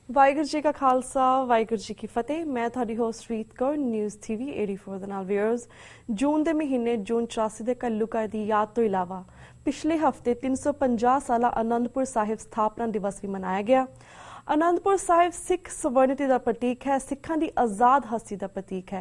ਵਾਹਿਗੁਰੂ ਜੀ ਕਾ ਖਾਲਸਾ ਵਾਹਿਗੁਰੂ ਜੀ ਕੀ ਫਤਿਹ। ਮੈਂ ਤੁਹਾਡੀ ਹੋਸਟ ਰੀਤ ਕੌਰ ਨਿਊਜ਼ TV 84 ਦੇ ਨਾਲ ਵੀਅਰਸ। ਜੂਨ ਦੇ ਮਹੀਨੇ ਜੂਨ 84 ਦੇ ਘੱਲੂਘਾਰੇ ਦੀ ਯਾਦ ਤੋਂ ਇਲਾਵਾ ਪਿਛਲੇ ਹਫਤੇ 350 ਸਾਲਾ ਆਨੰਦਪੁਰ ਸਾਹਿਬ ਸਥਾਪਨਾ ਦਿਵਸ ਵੀ ਮਨਾਇਆ ਗਿਆ। आनंदपुर साहिब सिख सवर्णिति का प्रतीक है, सिखां दी आज़ाद हस्ती का प्रतीक है।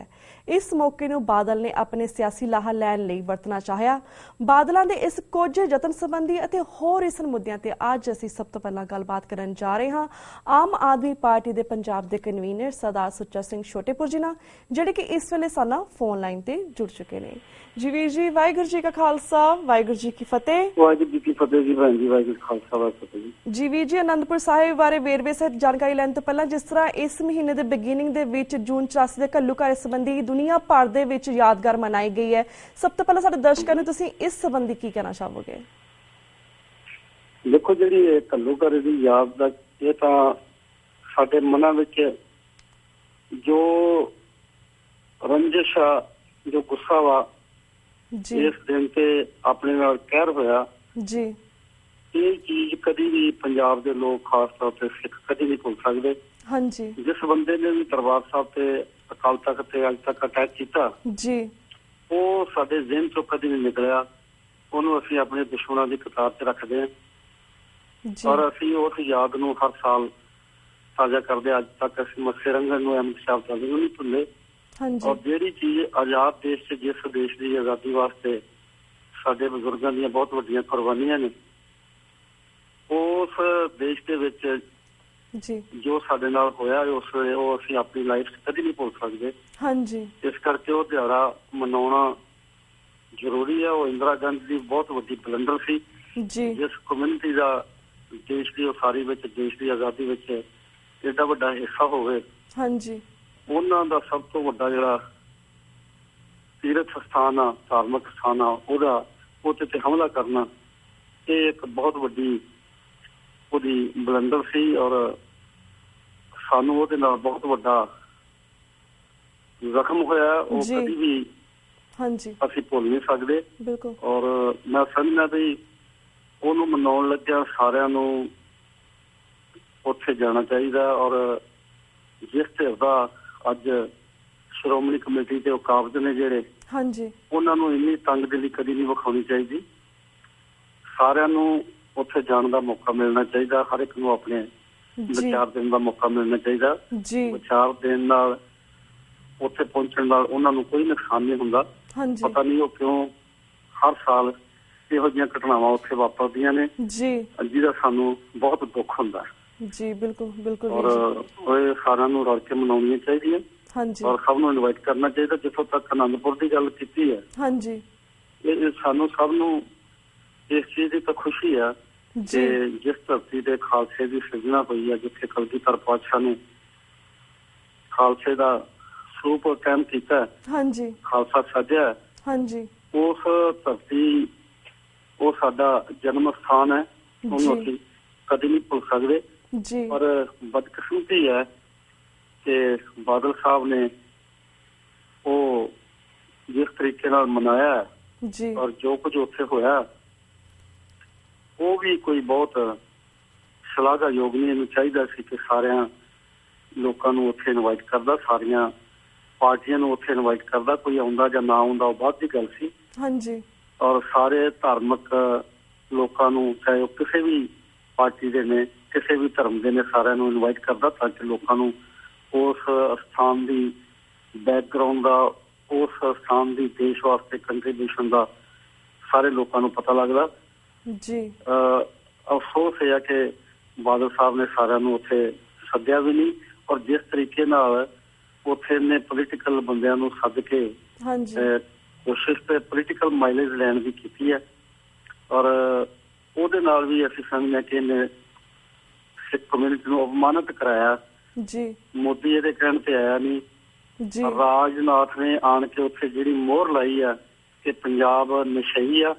इस मौके नूं बादल ने अपने सियासी लाहा लैण लई वरतना चाहिया। बादलों के इस कोझे यतन संबंधी अते होर इस मुद्दों ते अज असीं सब तो पहलां गलबात करन जा रहे हां आम आदमी पार्टी के पंजाब के कन्वीनर सरदार सुच्चा सिंह छोटेपुर जी नाल, जिहड़े कि इस वेले साडे नाल फोन लाइन ते जुड़ चुके ने। जी वीर जी, वाहिगुरू जी का खालसा वाहिगुरू जी की फतेह। वाहिगुरू जी की फतेह जी भैन जी, वाहिगुरू खालसा वाहिगुरू फतेह जी। जी वीर जी, आनंदपुर साहिब बारे वेरवे सहित जानकारी लैण तो पहला जिस तरह इस महीने के बिगिनिंग दे विच जून 84 के घੱਲੂਘਾਰੇ संबंधी दुनिया भर दे विच यादगार मनाई गई है, सब तो पहला साडे दर्शकां नूं तुसीं इस संबंधी की कहना चाहोगे? देखो जी, घੱਲੂਘਾਰੇ ਦੀ याद ਦਾ ਇਹ ਤਾਂ ਸਾਡੇ ਮਨਾਂ ਵਿੱਚ ਜੋ रंजिश आ, जो गुस्सा वा इस दिन ते अपने नाल कहर होया जी, ये चीज कभी भी पंजाब के लोग खास तौर पर सिख कभी नहीं भूल सकते। हाँ जी, जिस बंदे ने भी दरबार साहब से अकाल तख्त ते अज तक अटैक किया जी, वो साडे ज़हन चों कभी नहीं निकलिया। उन्होंने असीं अपने दुश्मनों की कतार च रखते हैं जी, और असीं उस याद नूं हर साल ताज़ा करते। अज तक असीं मत्स्य रंगन नूं अहमद शाह अब्दाली नूं नहीं भुल्ले। हाँ जी, और जिहड़ी चीज आजाद देश से जिस देश की आज़ादी वास्ते साडे बजुर्गों दी बहुत वड्डियां कुर्बानियां ने, उस देश के विच जी, जो साडे नाल होया उस वेले वो असीं अपनी लाइफ च कदी नहीं भुल सकदे। हाँ जी, इस करके वो दिहाड़ा मनाउणा जरूरी है। वो इंदिरा गांधी की बहुत वड्डी बलंडर सी। जी, जिस कम्यूनिटी का देश की उसारी विच देश की आज़ादी विच एडा वड्डा हिस्सा होवे, हाँ जी, ਉਹਨਾਂ ਦਾ ਸਭ ਤੋਂ ਵੱਡਾ ਜਿਹੜਾ ਤੀਰਥ ਸਥਾਨ ਆ, ਧਾਰਮਿਕ ਸਥਾਨ ਆ, ਉਹਦੇ ਤੇ ਹਮਲਾ ਕਰਨਾ ਇਹ ਇੱਕ ਬਹੁਤ ਵੱਡੀ ਉਹਦੀ ਬਲੰਡਰ ਸੀ। ਔਰ ਸਾਨੂੰ ਉਹਦੇ ਨਾਲ ਬਹੁਤ ਵੱਡਾ ਜ਼ਖਮ ਹੋਇਆ। ਉਹ ਜੀ, ਕਦੀ ਵੀ हाँ जी, ਅਸੀਂ ਭੁੱਲ ਨਹੀਂ ਸਕਦੇ। बिल्कुल, ਔਰ ਮੈਂ ਸਮਝਦਾ ਵੀ ਉਹਨੂੰ ਮਨਾਉਣ ਲੱਗਿਆ ਸਾਰਿਆਂ ਨੂੰ ਉੱਥੇ ਜਾਣਾ ਚਾਹੀਦਾ। ਔਰ ਜਿਸ ਧਿਰ ਦਾ ਅੱਜ ਸ਼੍ਰੋਮਣੀ ਕਮੇਟੀ ਤੇ ਕਾਬਜ਼ ਨੇ ਜਿਹੜੇ, हाँ जी, ਉਹਨਾਂ ਨੂੰ ਇੰਨੀ ਤੰਗਦਿਲੀ ਕਦੀ ਨਹੀਂ ਵਿਖਾਉਣੀ ਚਾਹੀਦੀ। ਸਾਰਿਆਂ ਨੂੰ ਉੱਥੇ ਜਾਣ ਦਾ ਮੌਕਾ ਮਿਲਣਾ ਚਾਹੀਦਾ। ਹਰ ਇੱਕ ਨੂੰ ਆਪਣੇ जी, ਵਿਚਾਰ ਦੇਣ ਦਾ ਮੌਕਾ ਮਿਲਣਾ ਚਾਹੀਦਾ। जी, ਵਿਚਾਰ ਦੇਣ ਨਾਲ ਉੱਥੇ ਪਹੁੰਚਣ ਨਾਲ ਉਹਨਾਂ ਨੂੰ ਕੋਈ ਨੁਕਸਾਨ ਨਹੀਂ ਹੁੰਦਾ। हाँ जी, ਪਤਾ ਨਹੀਂ ਉਹ ਕਿਉਂ ਹਰ ਸਾਲ ਇਹੋ ਜਿਹੀਆਂ ਘਟਨਾਵਾਂ ਉੱਥੇ ਵਾਪਰਦੀਆਂ ਨੇ, जी, ਜਿਹਦਾ ਸਾਨੂੰ ਬਹੁਤ ਦੁੱਖ ਹੁੰਦਾ। जी, बिल्कुल बिल्कुल ਔਰ वीर जी, ਉਹ ਸਾਰਿਆਂ ਨੂੰ ਰਲ ਕੇ ਮਨਾਉਣੀਆਂ ਚਾਹੀਦੀਆਂ हाँ जी, ਔਰ ਸਭ ਨੂੰ ਇਨਵਾਈਟ ਕਰਨਾ ਚਾਹੀਦਾ। ਜਿੱਥੋਂ ਤੱਕ ਆਨੰਦਪੁਰ ਦੀ ਗੱਲ ਕੀਤੀ ਹੈ, हाँ जी, ਇਹ ਸਾਨੂੰ ਸਭ ਨੂੰ ਇਸ ਚੀਜ਼ ਦੀ ਤਾਂ ਖੁਸ਼ੀ ਆ जी, ਕਿ ਜਿਸ ਧਰਤੀ ਤੇ ਖਾਲਸੇ ਦੀ ਸਿਰਜਣਾ ਹੋਈ ਹੈ, ਜਿੱਥੇ ਕਲਗੀਧਰ ਪਾਤਸ਼ਾਹ ਨੇ ਖਾਲਸੇ ਦਾ ਸਰੂਪ ਕਾਇਮ ਕੀਤਾ, हाँ जी, ਖਾਲਸਾ ਸਾਜਿਆ, हाँ जी, ਉਸ ਧਰਤੀ ਉਹ ਸਾਡਾ ਜਨਮ ਸਥਾਨ ਹੈ। ਉਹਨੂੰ ਜੀ, ਅਸੀਂ ਕਦੇ ਨਹੀਂ ਭੁੱਲ ਸਕਦੇ। जी, ਪਰ ਬਦਕਿਸਮਤੀ ਹੈ ਕਿ ਬਾਦਲ ਸਾਹਿਬ ਨੇ ਉਹ ਜਿਸ ਤਰੀਕੇ ਨਾਲ ਮਨਾਇਆ जी, ਔਰ ਜੋ ਕੁਝ ਉੱਥੇ ਹੋਇਆ ਉਹ ਵੀ ਕੋਈ ਬਹੁਤ ਸ਼ਲਾਘਾਯੋਗ ਨਹੀਂ। ਇਹਨੂੰ ਚਾਹੀਦਾ ਸੀ ਕਿ ਸਾਰਿਆਂ ਲੋਕਾਂ ਨੂੰ ਉੱਥੇ ਇਨਵਾਈਟ ਕਰਦਾ, ਸਾਰੀਆਂ ਪਾਰਟੀਆਂ ਨੂੰ ਉੱਥੇ ਇਨਵਾਈਟ ਕਰਦਾ। ਕੋਈ ਆਉਂਦਾ ਜਾਂ ਨਾ ਆਉਂਦਾ ਉਹ ਬਾਅਦ ਦੀ ਗੱਲ ਸੀ। हाँ जी, ਔਰ ਸਾਰੇ ਧਾਰਮਿਕ ਲੋਕਾਂ ਨੂੰ, ਚਾਹੇ ਉਹ ਕਿਸੇ ਵੀ ਪਾਰਟੀ ਦੇ ਨੇ, ਕਿਸੇ ਵੀ ਧਰਮ ਦੇ ਨੇ, ਸਾਰਿਆਂ ਨੂੰ ਇਨਵਾਈਟ ਕਰਦਾ ਤਾਂ ਕਿ ਲੋਕਾਂ ਨੂੰ ਉਸ ਸਥਾਨ ਦੀ ਬੈਕਗਰਾਊਂਡ ਦਾ, ਉਸ ਸਥਾਨ ਦੀ ਦੇਸ਼ ਵਾਸਤੇ ਕੰਟਰੀਬਿਊਸ਼ਨ ਦਾ ਸਾਰੇ ਲੋਕਾਂ ਨੂੰ ਪਤਾ ਲੱਗਦਾ। जी, ਅਫਸੋਸ ਇਹ ਹੈ ਕਿ ਬਾਦਲ ਸਾਹਿਬ ਨੇ ਸਾਰਿਆਂ ਨੂੰ ਉੱਥੇ ਸੱਦਿਆ ਵੀ ਨਹੀਂ ਔਰ ਜਿਸ ਤਰੀਕੇ ਨਾਲ ਉੱਥੇ ਨੇ ਪੋਲੀਟੀਕਲ ਬੰਦਿਆਂ ਨੂੰ ਸੱਦ ਕੇ हाँ जी, ਕੋਸ਼ਿਸ਼ ਤੇ ਪੋਲੀਟੀਕਲ ਮਾਈਲੇਜ ਲੈਣ ਦੀ ਕੀਤੀ ਹੈ। ਔਰ ਉਹਦੇ ਨਾਲ ਵੀ ਅਸੀਂ ਸਮਝਦੇ ਕਿ ਇਹਨੇ ਸਿੱਖ ਕਮਿਊਨਿਟੀ ਨੂੰ ਅਪਮਾਨਿਤ ਕਰਾਇਆ। जी, ਮੋਦੀ ਇਹਦੇ ਕਹਿਣ ਤੇ ਆਇਆ ਨਹੀਂ। जी, ਰਾਜਨਾਥ ਨੇ ਆਣ ਕੇ ਉੱਥੇ ਜਿਹੜੀ ਮੋਹਰ ਲਾਈ ਆ ਕਿ ਪੰਜਾਬ ਨਸ਼ਈ ਆ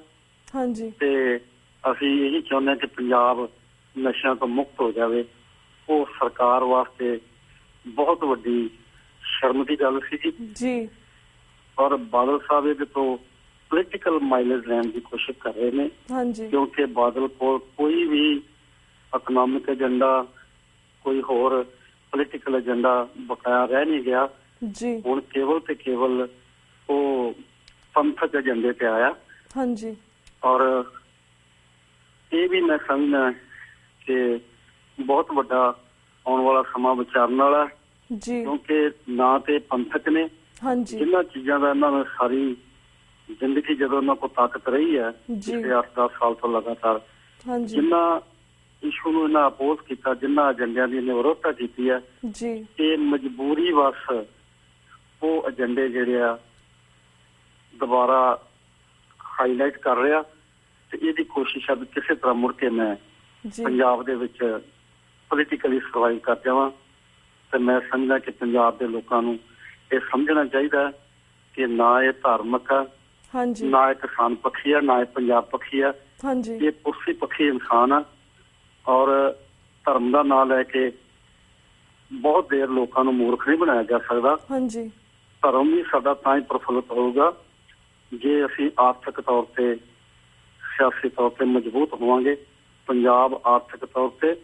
हाँ जी, ਤੇ ਅਸੀਂ ਇਹੀ ਚਾਹੁੰਦੇ ਹਾਂ ਕਿ ਪੰਜਾਬ ਨਸ਼ਿਆਂ ਤੋਂ ਮੁਕਤ ਹੋ ਜਾਵੇ। ਉਹ ਸਰਕਾਰ ਵਾਸਤੇ ਬਹੁਤ ਵੱਡੀ ਸ਼ਰਮ ਦੀ ਗੱਲ ਸੀ ਜੀ। जी, ਔਰ ਬਾਦਲ ਸਾਹਿਬ ਇਹਦੇ ਤੋਂ ਪੋਲੀਟੀਕਲ ਮਾਈਲੇਜ ਲੈਣ ਦੀ ਕੋਸ਼ਿਸ਼ ਕਰ ਰਹੇ ਨੇ हाँ जी, ਕਿਉਂਕਿ ਬਾਦਲ ਕੋਲ ਕੋਈ ਵੀ ਇਕਨੋਮਿਕ ਏਜੰਡਾ, ਕੋਈ ਹੋਰ ਪੋਲੀਟੀਕਲ ਏਜੰਡਾ ਬਕਾਇਆ ਰਹਿ ਨਹੀਂ ਗਿਆ। ਜੀ ਹੁਣ ਕੇਵਲ ਤੇ ਕੇਵਲ ਉਹ ਪੰਥਕ ਏਜੰਡੇ ਤੇ ਆਇਆ। ਹਾਂਜੀ। ਔਰ ਇਹ ਵੀ ਮੈਂ ਸਮਝਦਾ ਕਿ ਬਹੁਤ ਵੱਡਾ ਆਉਣ ਵਾਲਾ ਸਮਾਂ ਵਿਚਾਰਨ ਵਾਲਾ, ਜੀ ਕਿਉਂਕਿ ਨਾ ਤੇ ਪੰਥਕ ਨੇ, ਹਾਂਜੀ ਜਿਨ੍ਹਾਂ ਚੀਜ਼ਾਂ ਦਾ ਇਹਨਾਂ ਨੂੰ ਸਾਰੀ ਜ਼ਿੰਦਗੀ ਜਦੋਂ ਇਹਨਾਂ ਕੋਲ ਤਾਕਤ ਰਹੀ ਹੈ ਪਿਛਲੇ 8-10 ਸਾਲ ਤੋਂ ਲਗਾਤਾਰ, ਹਾਂਜੀ ਜਿਨ੍ਹਾਂ ਇਸ਼ੂ ਨੂੰ ਇਹਨਾਂ ਅਪੋਜ਼ ਕੀਤਾ, ਜਿਨ੍ਹਾਂ ਏਜੰਡਿਆਂ ਦੀ ਵਿਰੋਧਤਾ ਕੀਤੀ ਹੈ, ਜੀ ਇਹ ਮਜਬੂਰੀ ਵਸ ਉਹ ਏਜੰਡੇ ਜਿਹੜੇ ਆ ਦੁਬਾਰਾ ਹਾਈਲਾਈਟ ਕਰ ਰਿਹਾ ਤੇ ਇਹਦੀ ਕੋਸ਼ਿਸ਼ ਹੈ ਵੀ ਕਿਸੇ ਤਰ੍ਹਾਂ ਮੁੜ ਕੇ ਮੈਂ ਜੀ ਪੰਜਾਬ ਦੇ ਵਿੱਚ ਪੋਲੀਟੀਕਲੀ ਸਰਵਾਈਵ ਕਰ ਜਾਵਾਂ। ਤੇ ਮੈਂ ਸਮਝਦਾ ਕਿ ਪੰਜਾਬ ਦੇ ਲੋਕਾਂ ਨੂੰ ਇਹ ਸਮਝਣਾ ਚਾਹੀਦਾ ਕਿ ਨਾ ਇਹ ਧਾਰਮਿਕ ਆ, ਹਾਂਜੀ ਨਾ ਇਹ ਕਿਸਾਨ ਪੱਖੀ ਆ, ਨਾ ਇਹ ਪੰਜਾਬ ਪੱਖੀ ਆ, ਹਾਂਜੀ ਇਹ ਪੁਰਸ਼ੀ ਪੱਖੀ ਇਨਸਾਨ ਆ। ਔਰ ਧਰਮ ਦਾ ਨਾਂ ਲੈ ਕੇ ਬਹੁਤ ਦੇਰ ਲੋਕਾਂ ਨੂੰ ਮੂਰਖ ਨਹੀਂ ਬਣਾਇਆ ਜਾ ਸਕਦਾ। ਹਾਂਜੀ ਧਰਮ ਵੀ ਸਾਡਾ ਤਾਂ ਹੀ ਪ੍ਰਫੁੱਲਤ ਹੋਊਗਾ ਜੇ ਅਸੀਂ ਆਰਥਿਕ ਤੌਰ ਤੇ, ਸਿਆਸੀ ਤੌਰ ਤੇ ਮਜ਼ਬੂਤ ਹੋਵਾਂਗੇ। ਪੰਜਾਬ ਆਰਥਿਕ ਤੌਰ ਤੇ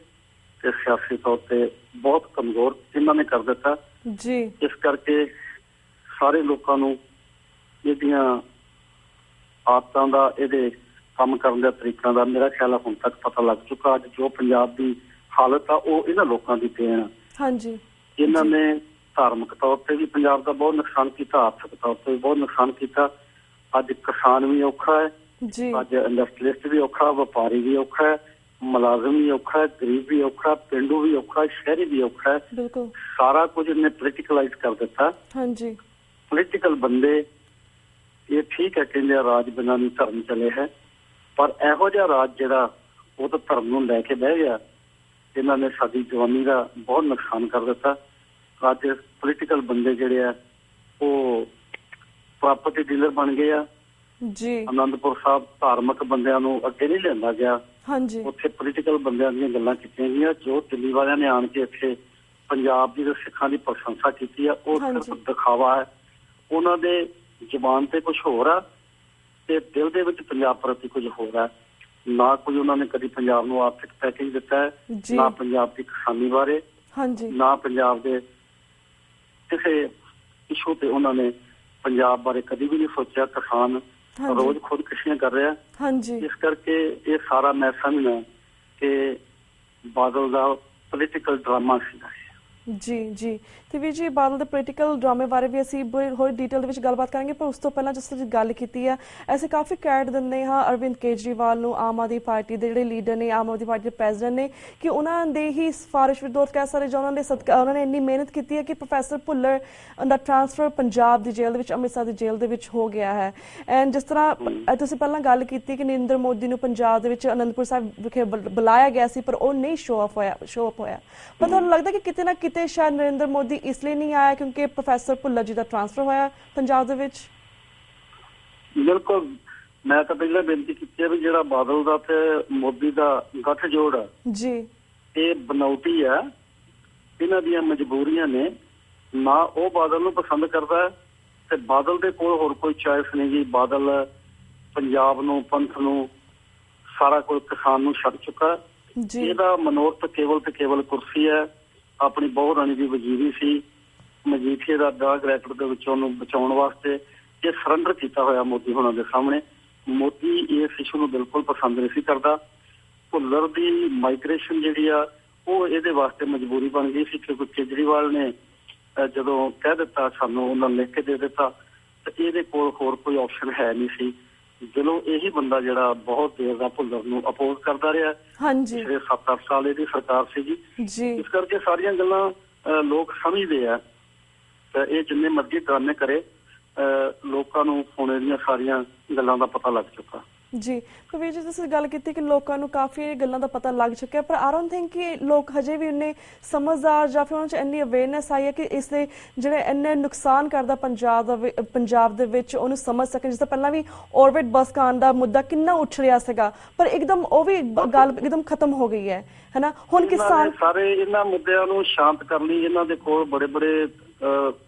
ਸਿਆਸੀ ਤੌਰ ਤੇ ਬਹੁਤ ਕਮਜ਼ੋਰ ਇਹਨਾਂ ਨੇ ਕਰ ਦਿੱਤਾ। ਜੀ ਇਸ ਕਰਕੇ ਸਾਰੇ ਲੋਕਾਂ ਨੂੰ ਇਹਦੀਆਂ ਆਦਤਾਂ ਦਾ, ਇਹਦੇ ਕੰਮ ਕਰਨ ਦੇ ਤਰੀਕਿਆਂ ਦਾ ਮੇਰਾ ਖਿਆਲ ਹੁਣ ਤੱਕ ਪਤਾ ਲੱਗ ਚੁੱਕਾ। ਅੱਜ ਜੋ ਪੰਜਾਬ ਦੀ ਹਾਲਤ ਆ ਉਹ ਇਹਨਾਂ ਲੋਕਾਂ ਦੀ ਦੇਣ ਆ। ਹਾਂਜੀ ਇਹਨਾਂ ਨੇ ਧਾਰਮਿਕ ਤੌਰ ਤੇ ਵੀ ਪੰਜਾਬ ਦਾ ਬਹੁਤ ਨੁਕਸਾਨ ਕੀਤਾ, ਆਰਥਿਕ ਤੌਰ ਤੇ ਵੀ ਬਹੁਤ ਨੁਕਸਾਨ ਕੀਤਾ। ਅੱਜ ਕਿਸਾਨ ਵੀ ਔਖਾ ਹੈ, ਜੀ ਅੱਜ ਇੰਡਸਟਰੀਅਲਿਸਟ ਵੀ ਔਖਾ, ਵਪਾਰੀ ਵੀ ਔਖਾ ਹੈ, ਮੁਲਾਜ਼ਮ ਵੀ ਔਖਾ ਹੈ, ਗਰੀਬ ਵੀ ਔਖਾ, ਪਿੰਡੂ ਵੀ ਔਖਾ, ਸ਼ਹਿਰੀ ਵੀ ਔਖਾ ਹੈ। ਬਿਲਕੁਲ ਸਾਰਾ ਕੁਝ ਇਹਨੇ ਪੋਲੀਟੀਕਲਾਈਜ਼ ਕਰ ਦਿੱਤਾ। ਹਾਂਜੀ ਪੋਲੀਟੀਕਲ ਬੰਦੇ ਇਹ ਠੀਕ ਹੈ ਕਹਿੰਦੇ ਆ ਰਾਜ ਬਿਨਾਂ ਨਹੀਂ ਧਰਮ ਚਲੇ ਹੈ, ਪਰ ਇਹੋ ਜਿਹਾ ਰਾਜ ਜਿਹੜਾ ਉਹ ਤਾਂ ਧਰਮ ਨੂੰ ਲੈ ਕੇ ਬਹਿ ਗਿਆ। ਇਹਨਾਂ ਨੇ ਸਾਡੀ ਜਵਾਨੀ ਦਾ ਬਹੁਤ ਨੁਕਸਾਨ ਕਰ ਦਿੱਤਾ। ਅੱਜ ਪੋਲੀਟੀਕਲ ਬੰਦੇ ਜਿਹੜੇ ਆ ਉਹ ਪ੍ਰਾਪਰਟੀ ਡੀਲਰ ਬਣ ਗਏ ਆ। ਜੀ ਅਨੰਦਪੁਰ ਸਾਹਿਬ ਧਾਰਮਿਕ ਬੰਦਿਆਂ ਨੂੰ ਅੱਗੇ ਨਹੀਂ ਲਿਆਂਦਾ ਗਿਆ, ਹਾਂਜੀ ਉੱਥੇ ਪੋਲੀਟੀਕਲ ਬੰਦਿਆਂ ਦੀਆਂ ਗੱਲਾਂ ਕੀਤੀਆਂ ਗਈਆਂ। ਜੋ ਦਿੱਲੀ ਵਾਲਿਆਂ ਨੇ ਆਣ ਕੇ ਇੱਥੇ ਪੰਜਾਬ ਦੀ ਤੇ ਸਿੱਖਾਂ ਦੀ ਪ੍ਰਸ਼ੰਸਾ ਕੀਤੀ ਆ, ਉਹ ਸਿਰਫ ਦਿਖਾਵਾ ਹੈ। ਉਹਨਾਂ ਦੇ ਜ਼ੁਬਾਨ ਤੇ ਕੁਝ ਹੋਰ ਆ ਤੇ ਦਿਲ ਦੇ ਵਿੱਚ ਪੰਜਾਬ ਪ੍ਰਤੀ ਕੁਝ ਹੋਰ ਆ। ਨਾ ਕੋਈ ਉਹਨਾਂ ਨੇ ਕਦੀ ਪੰਜਾਬ ਨੂੰ ਆਰਥਿਕ ਪੈਕੇਜ ਦਿੱਤਾ ਹੈ, ਨਾ ਪੰਜਾਬ ਦੀ ਕਿਸਾਨੀ ਬਾਰੇ, ਹਾਂਜੀ ਨਾ ਪੰਜਾਬ ਦੇ ਕਿਸੇ ਇਸ਼ੂ ਤੇ ਉਹਨਾਂ ਨੇ ਪੰਜਾਬ ਬਾਰੇ ਕਦੀ ਵੀ ਨਹੀਂ ਸੋਚਿਆ। ਕਿਸਾਨ ਰੋਜ਼ ਖੁਦਕੁਸ਼ੀਆਂ ਕਰ ਰਿਹਾ। ਹਾਂਜੀ ਇਸ ਕਰਕੇ ਇਹ ਸਾਰਾ ਮੈਂ ਸਮਝਦਾ ਕਿ ਬਾਦਲ ਦਾ ਪੋਲੀਟੀਕਲ ਡਰਾਮਾ ਸੀਗਾ। ਜੀ ਜੀ ਤੇ ਵੀਰ ਜੀ ਬਾਦਲ ਦੇ ਪੋਲੀਟੀਕਲ ਡਰਾਮੇ ਬਾਰੇ ਵੀ ਅਸੀਂ ਹੋਰ ਡਿਟੇਲ ਦੇ ਵਿੱਚ ਗੱਲਬਾਤ ਕਰਾਂਗੇ, ਪਰ ਉਸ ਤੋਂ ਪਹਿਲਾਂ ਜਿਸ ਤਰ੍ਹਾਂ ਗੱਲ ਕੀਤੀ ਹੈ ਅਸੀਂ ਕਾਫੀ ਕੈਡ ਦਿੰਦੇ ਹਾਂ ਅਰਵਿੰਦ ਕੇਜਰੀਵਾਲ ਨੂੰ, ਆਮ ਆਦਮੀ ਪਾਰਟੀ ਦੇ ਜਿਹੜੇ ਲੀਡਰ ਨੇ, ਆਮ ਆਦਮੀ ਪਾਰਟੀ ਦੇ ਪ੍ਰੈਜ਼ੀਡੈਂਟ ਨੇ, ਕਿ ਉਹਨਾਂ ਦੇ ਹੀ ਸਿਫਾਰਿਸ਼ ਵਿਰੋਧ ਕਹਿ ਸਕਦੇ, ਜੋ ਉਹਨਾਂ ਨੇ ਇੰਨੀ ਮਿਹਨਤ ਕੀਤੀ ਹੈ ਕਿ ਪ੍ਰੋਫੈਸਰ ਭੁੱਲਰ ਦਾ ਟ੍ਰਾਂਸਫਰ ਪੰਜਾਬ ਦੀ ਜੇਲ੍ਹ ਦੇ ਵਿੱਚ, ਅੰਮ੍ਰਿਤਸਰ ਦੀ ਜੇਲ੍ਹ ਦੇ ਵਿੱਚ ਹੋ ਗਿਆ ਹੈ। ਐਂਡ ਜਿਸ ਤਰ੍ਹਾਂ ਤੁਸੀਂ ਪਹਿਲਾਂ ਗੱਲ ਕੀਤੀ ਕਿ ਨਰਿੰਦਰ ਮੋਦੀ ਨੂੰ ਪੰਜਾਬ ਦੇ ਵਿੱਚ ਅਨੰਦਪੁਰ ਸਾਹਿਬ ਵਿਖੇ ਬੁਲਾਇਆ ਗਿਆ ਸੀ ਪਰ ਉਹ ਨਹੀਂ ਸ਼ੋ ਅਪ ਹੋਇਆ। ਪਰ ਤੁਹਾਨੂੰ ਲੱਗਦਾ ਕਿ ਕਿਤੇ ਨਾ ਕਿਤੇ ਸ਼ਾਇਦ ਨਰਿੰਦਰ ਮੋਦੀ ਇਸ ਲਈ ਨਹੀਂ ਆਇਆ ਕਿਉਂਕਿ ਪ੍ਰੋਫੈਸਰ ਭੁੱਲਰ ਜੀ ਦਾ ਟ੍ਰਾਂਸਫਰ ਹੋਇਆ ਪੰਜਾਬ ਦੇ ਵਿੱਚ? ਬਿਲਕੁਲ, ਮੈਂ ਤਾਂ ਪਹਿਲਾਂ ਬੇਨਤੀ ਕੀਤੀ ਹੈ ਵੀ ਜਿਹੜਾ ਬਾਦਲ ਦਾ ਤੇ ਮੋਦੀ ਦਾ ਗੱਠਜੋੜ ਆ ਜੀ, ਇਹ ਬਣਾਉਟੀ ਆ, ਇਹਨਾਂ ਦੀਆਂ ਮਜਬੂਰੀਆਂ ਨੇ। ਨਾ ਉਹ ਬਾਦਲ ਨੂੰ ਪਸੰਦ ਕਰਦਾ ਤੇ ਬਾਦਲ ਦੇ ਕੋਲ ਹੋਰ ਕੋਈ ਚੋਇਸ ਨਹੀਂ ਜੀ। ਬਾਦਲ ਪੰਜਾਬ ਨੂੰ, ਪੰਥ ਨੂੰ, ਸਾਰਾ ਕੁਝ ਕਿਸਾਨ ਨੂੰ ਛੱਡ ਚੁੱਕਾ। ਇਹਦਾ ਮਨੋਰਥ ਕੇਵਲ ਤੇ ਕੇਵਲ ਕੁਰਸੀ ਹੈ। ਆਪਣੀ ਬਹੁ ਰਾਣੀ ਦੀ ਵਜ਼ੀਰੀ ਸੀ, ਮਜੀਠੀਏ ਦਾ ਡਰਗ ਰੈਕਟ ਦੇ ਵਿੱਚੋਂ ਉਹਨੂੰ ਬਚਾਉਣ ਵਾਸਤੇ ਇਹ ਸਰੈਂਡਰ ਕੀਤਾ ਹੋਇਆ ਮੋਦੀ ਹੋਣਾ ਦੇ ਸਾਹਮਣੇ। ਮੋਦੀ ਇਸ ਇਸ਼ੂ ਨੂੰ ਬਿਲਕੁਲ ਪਸੰਦ ਨਹੀਂ ਸੀ ਕਰਦਾ। ਭੁੱਲਰ ਦੀ ਮਾਈਗ੍ਰੇਸ਼ਨ ਜਿਹੜੀ ਆ ਉਹ ਇਹਦੇ ਵਾਸਤੇ ਮਜਬੂਰੀ ਬਣ ਗਈ ਸੀ ਕਿਉਂਕਿ ਕੇਜਰੀਵਾਲ ਨੇ ਜਦੋਂ ਕਹਿ ਦਿੱਤਾ ਸਾਨੂੰ, ਉਹਨਾਂ ਲਿਖ ਕੇ ਦੇ ਦਿੱਤਾ, ਤੇ ਇਹਦੇ ਕੋਲ ਹੋਰ ਕੋਈ ਆਪਸ਼ਨ ਹੈ ਨਹੀਂ ਸੀ। ਦਿਲੋਂ ਇਹੀ ਬੰਦਾ ਜਿਹੜਾ ਬਹੁਤ ਦੇਰ ਦਾ ਭੁੱਲਰ ਨੂੰ ਅਪੋਜ਼ ਕਰਦਾ ਰਿਹਾ। ਪਿਛਲੇ 7-8 ਸਾਲ ਇਹਦੀ ਸਰਕਾਰ ਸੀਗੀ। ਇਸ ਕਰਕੇ ਸਾਰੀਆਂ ਗੱਲਾਂ ਲੋਕ ਸਮਝਦੇ ਆ। ਇਹ ਜਿੰਨੇ ਮਰਜ਼ੀ ਡਰਾਮੇ ਕਰੇ, ਲੋਕਾਂ ਨੂੰ ਹੁਣ ਇਹਦੀਆਂ ਸਾਰੀਆਂ ਗੱਲਾਂ ਦਾ ਪਤਾ ਲੱਗ ਚੁੱਕਾ। ਜੀ ਵੀਰ ਜੀ, ਤੁਸੀਂ ਗੱਲ ਕੀਤੀ ਕਿ ਲੋਕਾਂ ਨੂੰ ਕਾਫੀ ਗੱਲਾਂ ਦਾ ਪਤਾ ਲੱਗ ਚੁੱਕਿਆ, ਪਰ ਆਈ ਡੋਂਟ ਥਿੰਕ ਕਿ ਲੋਕ ਹਜੇ ਵੀ ਇੰਨੇ ਸਮਝਦਾਰ ਜਾਂ ਫਿਰ ਉਹਨਾਂ 'ਚ ਇੰਨੀ ਅਵੇਅਰਨੈਸ ਆਈ ਹੈ ਕਿ ਇਸ ਦੇ ਜਿਹੜੇ ਇੰਨੇ ਨੁਕਸਾਨ ਕਰਦਾ ਪੰਜਾਬ ਦੇ ਵਿੱਚ ਉਹਨੂੰ ਸਮਝ ਸਕਣ। ਜਿਸ ਤਰ੍ਹਾਂ ਪਹਿਲਾਂ ਵੀ ਔਰਬਿਟ ਬੱਸ ਕਾਂਡ ਦਾ ਮੁੱਦਾ ਕਿੰਨਾ ਉੱਠ ਰਿਹਾ ਸੀਗਾ, ਪਰ ਇੱਕਦਮ ਉਹ ਵੀ ਗੱਲ ਇੱਕਦਮ ਖਤਮ ਹੋ ਗਈ ਹੈ ਨਾ। ਹੁਣ ਕਿਸਾਨ ਸਾਰੇ ਇਹਨਾਂ ਮੁੱਦਿਆਂ ਨੂੰ ਸ਼ਾਂਤ ਕਰਨ ਲਈ ਇਹਨਾਂ ਦੇ ਕੋਲ ਬੜੇ ਬੜੇ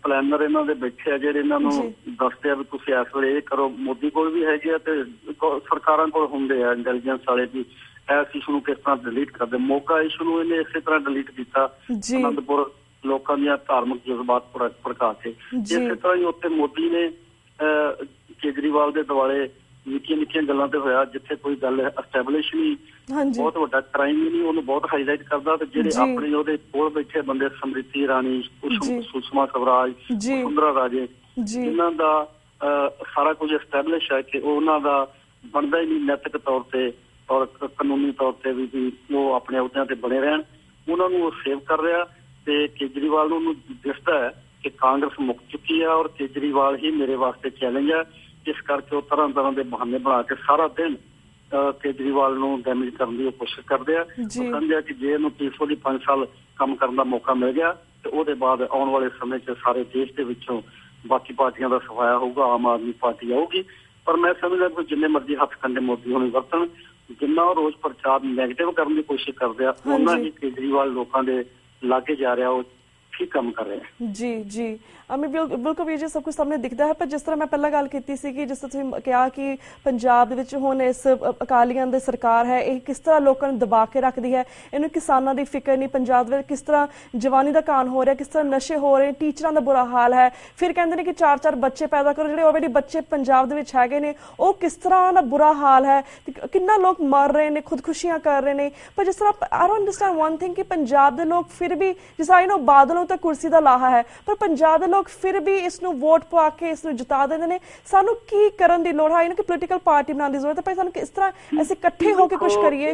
ਪਲੈਨਰ ਇਹਨਾਂ ਦੇ ਬੈਠੇ ਆ ਜਿਹੜੇ ਇਹਨਾਂ ਨੂੰ ਦੱਸਦੇ ਆ ਵੀ ਤੁਸੀਂ ਇਸ ਵੇਲੇ ਇਹ ਕਰੋ। ਮੋਦੀ ਕੋਲ ਵੀ ਹੈਗੇ ਆ ਤੇ ਸਰਕਾਰਾਂ ਕੋਲ ਹੁੰਦੇ ਆ ਇੰਟੈਲੀਜੈਂਸ ਵਾਲੇ ਵੀ ਇਸ ਇਸ਼ੂ ਨੂੰ ਕਿਸ ਤਰ੍ਹਾਂ ਡਿਲੀਟ ਕਰਦੇ। ਮੋਗਾ ਇਸ਼ੂ ਨੂੰ ਇਹਨੇ ਇਸੇ ਤਰ੍ਹਾਂ ਡਿਲੀਟ ਕੀਤਾ। ਅਨੰਦਪੁਰ ਲੋਕਾਂ ਦੀਆਂ ਧਾਰਮਿਕ ਜਜ਼ਬਾਤ ਭੜਕਾ ਕੇ। ਜੀ। ਇਸੇ ਤਰ੍ਹਾਂ ਹੀ ਉੱਥੇ ਮੋਦੀ ਨੇ ਕੇਜਰੀਵਾਲ ਦੇ ਦੁਆਲੇ ਨਿੱਕੀਆਂ ਗੱਲਾਂ ਤੇ ਹੋਇਆ, ਜਿੱਥੇ ਕੋਈ ਗੱਲ ਐਸਟੈਬਲਿਸ਼ ਨਹੀਂ, ਹਾਂਜੀ ਬਹੁਤ ਵੱਡਾ ਕ੍ਰਾਈਮ ਹੀ ਨਹੀਂ, ਉਹਨੂੰ ਬਹੁਤ ਹਾਈਲਾਈਟ ਕਰਦਾ। ਤੇ ਜਿਹੜੇ ਜੀ। ਆਪਣੇ ਉਹਦੇ ਕੋਲ ਬੈਠੇ ਬੰਦੇ, ਸਮ੍ਰਿਤੀ ਇਰਾਨੀ, ਜੀ। ਸੁਸ਼ਮਾ ਸਵਰਾਜ, ਜੀ। ਵਸੁੰਧਰਾ ਰਾਜੇ, ਜੀ ਜਿਨ੍ਹਾਂ ਦਾ ਸਾਰਾ ਕੁਝ ਐਸਟੈਬਲਿਸ਼ ਹੈ ਕਿ ਉਹਨਾਂ ਦਾ ਬਣਦਾ ਹੀ ਨਹੀਂ ਨੈਤਿਕ ਤੌਰ ਤੇ ਔਰ ਕਾਨੂੰਨੀ ਤੌਰ ਤੇ ਵੀ ਉਹ ਆਪਣੇ ਅਹੁਦਿਆਂ ਤੇ ਬਣੇ ਰਹਿਣ, ਉਹਨਾਂ ਨੂੰ ਉਹ ਸੇਵ ਕਰ ਰਿਹਾ। ਤੇ ਕੇਜਰੀਵਾਲ ਨੂੰ ਉਹਨੂੰ ਦਿਸਦਾ ਹੈ ਕਿ ਕਾਂਗਰਸ ਮੁੱਕ ਚੁੱਕੀ ਹੈ ਔਰ ਕੇਜਰੀਵਾਲ ਹੀ ਮੇਰੇ ਵਾਸਤੇ ਚੈਲੰਜ ਹੈ। ਇਸ ਕਰਕੇ ਉਹ ਤਰ੍ਹਾਂ ਦੇ ਬਹਾਨੇ ਬਣਾ ਕੇ ਸਾਰਾ ਦਿਨ ਕੇਜਰੀਵਾਲ ਨੂੰ ਡੈਮੇਜ ਕਰਨ ਦੀ ਕੋਸ਼ਿਸ਼ ਕਰਦੇ ਆ। ਉਹ ਸਮਝਿਆ ਕਿ ਜੇ ਇਹਨੂੰ ਪੀਸਫੁਲੀ 5 ਸਾਲ ਕੰਮ ਕਰਨ ਦਾ ਮੌਕਾ ਮਿਲ ਗਿਆ ਤੇ ਉਹਦੇ ਬਾਅਦ ਆਉਣ ਵਾਲੇ ਸਮੇਂ 'ਚ ਸਾਰੇ ਦੇਸ਼ ਦੇ ਵਿੱਚੋਂ ਬਾਕੀ ਪਾਰਟੀਆਂ ਦਾ ਸਫਾਇਆ ਹੋਊਗਾ, ਆਮ ਆਦਮੀ ਪਾਰਟੀ ਆਊਗੀ। ਪਰ ਮੈਂ ਸਮਝਦਾ ਕਿ ਜਿੰਨੇ ਮਰਜ਼ੀ ਹੱਥ ਕੰਡੇ ਮੋਦੀ ਹੋਣੀ ਵਰਤਣ, ਜਿੰਨਾ ਉਹ ਰੋਜ਼ ਪ੍ਰਚਾਰ ਨੈਗੇਟਿਵ ਕਰਨ ਦੀ ਕੋਸ਼ਿਸ਼ ਕਰਦੇ ਆ, ਉਹਨਾਂ ਹੀ ਕੇਜਰੀਵਾਲ ਲੋਕਾਂ ਦੇ ਲਾਗੇ ਜਾ ਰਿਹਾ, ਉਹ ਠੀਕ ਕੰਮ ਕਰ ਰਹੇ ਆ। ਜੀ ਜੀ ਬਿਲਕੁਲ ਵੀਰ ਜੀ, ਸਭ ਕੁਝ ਸਾਹਮਣੇ ਦਿਖਦਾ ਹੈ। ਪਰ ਜਿਸ ਤਰ੍ਹਾਂ ਮੈਂ ਪਹਿਲਾਂ ਗੱਲ ਕੀਤੀ ਸੀ ਕਿ ਜਿਸ ਤਰ੍ਹਾਂ ਤੁਸੀਂ ਕਿਹਾ ਕਿ ਪੰਜਾਬ ਦੇ ਵਿੱਚ ਹੁਣ ਇਸ ਅਕਾਲੀਆਂ ਦੀ ਸਰਕਾਰ ਹੈ, ਇਹ ਕਿਸ ਤਰ੍ਹਾਂ ਲੋਕਾਂ ਨੂੰ ਦਬਾ ਕੇ ਰੱਖਦੀ ਹੈ, ਇਹਨੂੰ ਕਿਸਾਨਾਂ ਦੀ ਫਿਕਰ ਨਹੀਂ, ਪੰਜਾਬ ਦੇ ਵਿੱਚ ਕਿਸ ਤਰ੍ਹਾਂ ਜਵਾਨੀ ਦਾ ਕਾਣ ਹੋ ਰਿਹਾ, ਕਿਸ ਤਰ੍ਹਾਂ ਨਸ਼ੇ ਹੋ ਰਹੇ, ਟੀਚਰਾਂ ਦਾ ਬੁਰਾ ਹਾਲ ਹੈ। ਫਿਰ ਕਹਿੰਦੇ ਨੇ ਕਿ 4-4 ਬੱਚੇ ਪੈਦਾ ਕਰੋ, ਜਿਹੜੇ ਆਲਰੇਡੀ ਬੱਚੇ ਪੰਜਾਬ ਦੇ ਵਿੱਚ ਹੈਗੇ ਨੇ ਉਹ ਕਿਸ ਤਰ੍ਹਾਂ ਦਾ ਬੁਰਾ ਹਾਲ ਹੈ, ਕਿੰਨਾ ਲੋਕ ਮਰ ਰਹੇ ਨੇ, ਖੁਦਕੁਸ਼ੀਆਂ ਕਰ ਰਹੇ ਨੇ। ਪਰ ਜਿਸ ਤਰ੍ਹਾਂ I don't understand one thing ਕਿ ਪੰਜਾਬ ਦੇ ਲੋਕ ਫਿਰ ਵੀ, ਜਿਸ ਆਈ ਨੋ ਬਾਦਲੋਂ ਤਾਂ ਕੁਰਸੀ ਦਾ ਲਾਹਾ ਹੈ, ਪਰ ਪੰਜਾਬ ਦੇ ਲੋਕ ਫਿਰ ਵੀ ਇਸ ਨੂੰ ਵੋਟ ਪਵਾ ਕੇ ਇਸ ਨੂੰ ਜਿਤਾ ਦਿੰਦੇ ਨੇ। ਸਾਨੂੰ ਕੀ ਕਰਨ ਦੀ ਲੋੜ ਹੈ? ਇਹਨਾਂ ਕਿ ਪੋਲੀਟੀਕਲ ਪਾਰਟੀ ਬਣਾਉਣ ਦੀ ਜ਼ਰੂਰਤ ਹੈ, ਪਰ ਸਾਨੂੰ ਕਿਸ ਤਰ੍ਹਾਂ ਅਸੀਂ ਇਕੱਠੇ ਹੋ ਕੇ ਕੁਝ ਕਰੀਏ?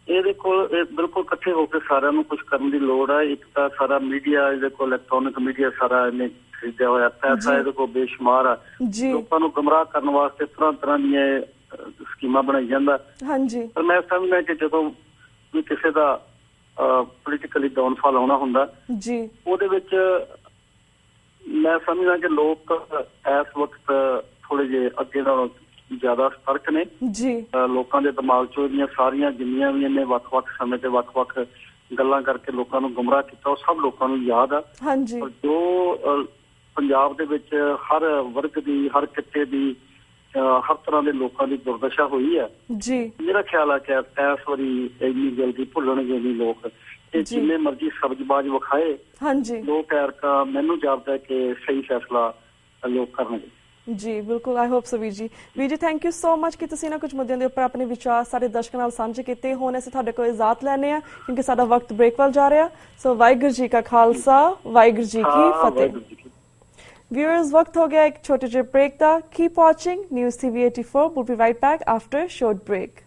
ਇਹਦੇ ਕੋਲ ਬਿਲਕੁਲ ਇਕੱਠੇ ਹੋ ਕੇ ਸਾਰਿਆਂ ਨੂੰ ਕੁਝ ਕਰਨ ਦੀ ਲੋੜ ਹੈ। ਇੱਕ ਤਾਂ ਸਾਰਾ ਮੀਡੀਆ, ਇਹਦੇ ਕੋਲ ਇਲੈਕਟ੍ਰੋਨਿਕ ਮੀਡੀਆ ਸਾਰਾ ਇਹਨੇ ਖਰੀਦਿਆ ਹੋਇਆ, ਪੈਸਾ ਇਹਦੇ ਕੋਲ ਬੇਸ਼ੁਮਾਰ ਆ, ਲੋਕਾਂ ਨੂੰ ਗੁੰਮਰਾਹ ਕਰਨ ਵਾਸਤੇ ਤਰ੍ਹਾਂ ਦੀਆਂ ਸਕੀਮਾਂ ਬਣਾਈ ਜਾਂਦਾ। ਹਾਂਜੀ। ਪਰ ਮੈਂ ਸਮਝਦਾ ਕਿ ਜਦੋਂ ਵੀ ਕਿਸੇ ਦਾ ਪੋਲੀਟੀਕਲੀ ਡਾਊਨਫਾਲ ਆਉਣਾ ਹੁੰਦਾ ਜੀ, ਉਹਦੇ ਵਿੱਚ ਮੈਂ ਸਮਝਦਾ ਕਿ ਲੋਕ ਇਸ ਵਕਤ ਥੋੜੇ ਜਿਹੇ ਅੱਗੇ ਨਾਲੋਂ ਜ਼ਿਆਦਾ ਸਤਰਕ ਨੇ ਜੀ। ਲੋਕਾਂ ਦੇ ਦਿਮਾਗ 'ਚੋਂ ਇਹਦੀਆਂ ਸਾਰੀਆਂ ਜਿੰਨੀਆਂ ਵੀ ਇਹਨੇ ਵੱਖ-ਵੱਖ ਸਮੇਂ ਤੇ ਵੱਖ-ਵੱਖ ਗੱਲਾਂ ਕਰਕੇ ਲੋਕਾਂ ਨੂੰ ਗੁੰਮਰਾਹ ਕੀਤਾ, ਉਹ ਸਭ ਲੋਕਾਂ ਨੂੰ ਯਾਦ ਆ। ਹਾਂਜੀ। ਜੋ ਪੰਜਾਬ ਦੇ ਵਿੱਚ ਹਰ ਵਰਗ ਦੀ, ਹਰ ਕਿੱਤੇ ਦੀ, ਹਰ ਤਰ੍ਹਾਂ ਦੇ ਲੋਕਾਂ ਦੀ ਦੁਰਦਸ਼ਾ ਹੋਈ ਹੈ ਜੀ, ਮੇਰਾ ਖਿਆਲ ਆ ਕਿ ਇਸ ਵਾਰੀ ਇੰਨੀ ਜਲਦੀ ਭੁੱਲਣਗੇ ਨਹੀਂ ਲੋਕ। ਇਹ ਜਿੰਨੇ ਮਰਜ਼ੀ ਸਬਜ਼ਬਾਜ਼ ਵਿਖਾਏ, ਹਾਂਜੀ, ਲੋਕ ਐਰਕਾ ਮੈਨੂੰ ਜਾਪਦਾ ਕਿ ਸਹੀ ਫੈਸਲਾ ਲੋਕ ਕਰਨਗੇ। ਜੀ ਬਿਲਕੁਲ, ਆਈ ਹੋਪ ਸੋ ਵੀਰ ਜੀ। ਵੀਰ ਜੀ ਥੈਂਕ ਯੂ ਸੋ ਮਚ ਕਿ ਤੁਸੀਂ ਨਾ ਕੁਝ ਮੁੱਦਿਆਂ ਦੇ ਉੱਪਰ ਆਪਣੇ ਵਿਚਾਰ ਸਾਡੇ ਦਰਸ਼ਕਾਂ ਨਾਲ ਸਾਂਝੇ ਕੀਤੇ। ਹੁਣ ਅਸੀਂ ਤੁਹਾਡੇ ਕੋਲ ਇਜਾਜ਼ਤ ਲੈਣੇ ਆ ਕਿਉਂਕਿ ਸਾਡਾ ਵਕਤ ਬ੍ਰੇਕ ਵੱਲ ਜਾ ਰਿਹਾ। ਸੋ ਵਾਹਿਗੁਰੂ ਜੀ ਕਾ ਖਾਲਸਾ, ਵਾਹਿਗੁਰੂ ਜੀ ਕੀ ਫਤਿਹ। Viewers, वक्त हो गया एक छोटे से ब्रेक का। Keep watching News TV 84. We'll be right back after a short break.